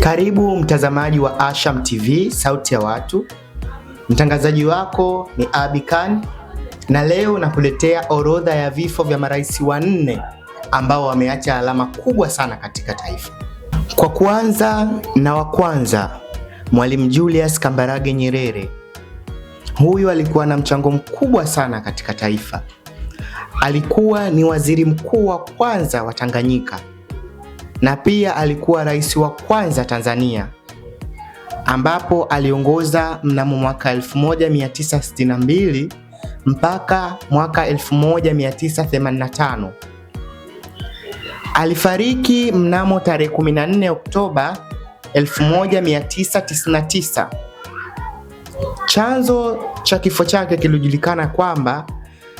Karibu mtazamaji wa Asham TV, sauti ya watu. Mtangazaji wako ni Abi Khan, na leo nakuletea orodha ya vifo vya marais wanne ambao wameacha alama kubwa sana katika taifa. Kwa kuanza na wa kwanza, Mwalimu Julius Kambarage Nyerere. Huyu alikuwa na mchango mkubwa sana katika taifa. Alikuwa ni waziri mkuu wa kwanza wa Tanganyika na pia alikuwa rais wa kwanza Tanzania, ambapo aliongoza mnamo mwaka 1962 mpaka mwaka 1985. Alifariki mnamo tarehe 14 Oktoba 1999. Chanzo cha kifo chake kilijulikana kwamba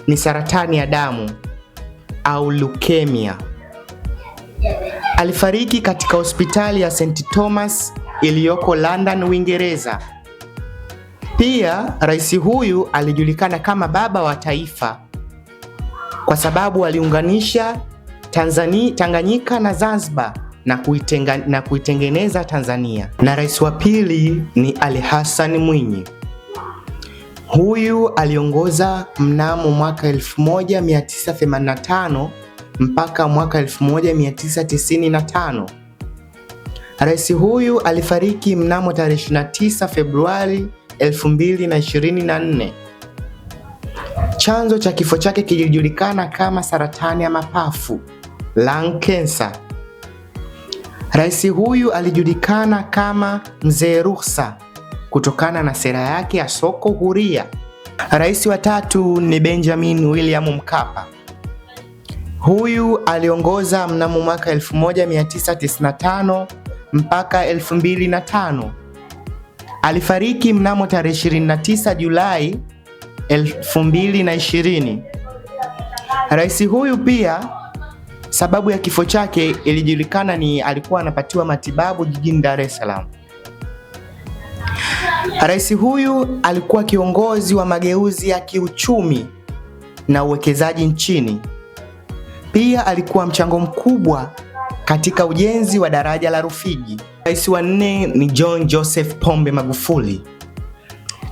ni saratani ya damu au leukemia. Alifariki katika hospitali ya St. Thomas iliyoko London, Uingereza. Pia rais huyu alijulikana kama baba wa taifa kwa sababu aliunganisha Tanganyika na Zanzibar na kuitengeneza Tanzania. Na rais wa pili ni Ali Hassan Mwinyi. Huyu aliongoza mnamo mwaka 1985 mpaka mwaka 1995. Rais huyu alifariki mnamo tarehe 29 Februari 2024. Chanzo cha kifo chake kilijulikana kama saratani ya mapafu, lung cancer. Rais huyu alijulikana kama Mzee Ruksa kutokana na sera yake ya soko huria. Rais wa tatu ni Benjamin William Mkapa. Huyu aliongoza mnamo mwaka 1995 mpaka 2005. Alifariki mnamo tarehe 29 Julai 2020. Rais huyu pia, sababu ya kifo chake ilijulikana ni alikuwa anapatiwa matibabu jijini Dar es Salaam. Rais huyu alikuwa kiongozi wa mageuzi ya kiuchumi na uwekezaji nchini. Pia alikuwa mchango mkubwa katika ujenzi wa daraja la Rufiji. Rais wa nne ni John Joseph Pombe Magufuli,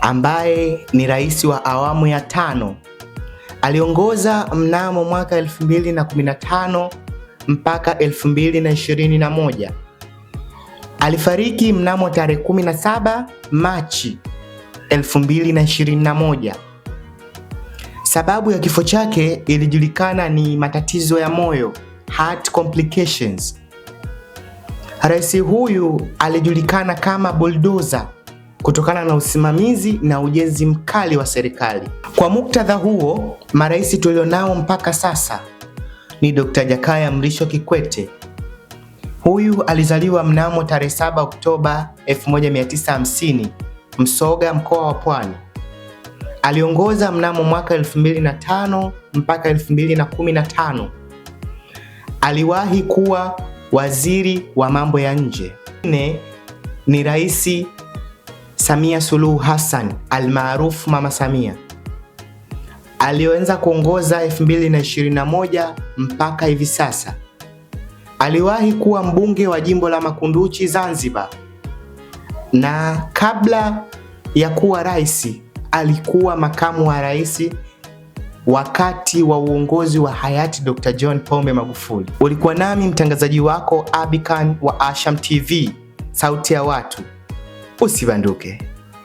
ambaye ni rais wa awamu ya 5. Aliongoza mnamo mwaka 2015 mpaka 2021. Alifariki mnamo tarehe 17 Machi 2021. Sababu ya kifo chake ilijulikana ni matatizo ya moyo, heart complications. Rais huyu alijulikana kama bulldozer kutokana na usimamizi na ujenzi mkali wa serikali. Kwa muktadha huo, marais tulionao mpaka sasa ni Dr. Jakaya Mrisho Kikwete. Huyu alizaliwa mnamo tarehe 7 Oktoba 1950, Msoga, mkoa wa Pwani. Aliongoza mnamo mwaka 2005 mpaka 2015. Aliwahi kuwa waziri wa mambo ya nje. Ni Rais Samia Suluhu Hassan almaarufu Mama Samia. Alianza kuongoza 2021 mpaka hivi sasa. Aliwahi kuwa mbunge wa jimbo la Makunduchi, Zanzibar, na kabla ya kuwa rais alikuwa makamu wa rais wakati wa uongozi wa hayati Dr. John Pombe Magufuli. Ulikuwa nami mtangazaji wako Abi Khan wa Asham TV, sauti ya watu. Usibanduke.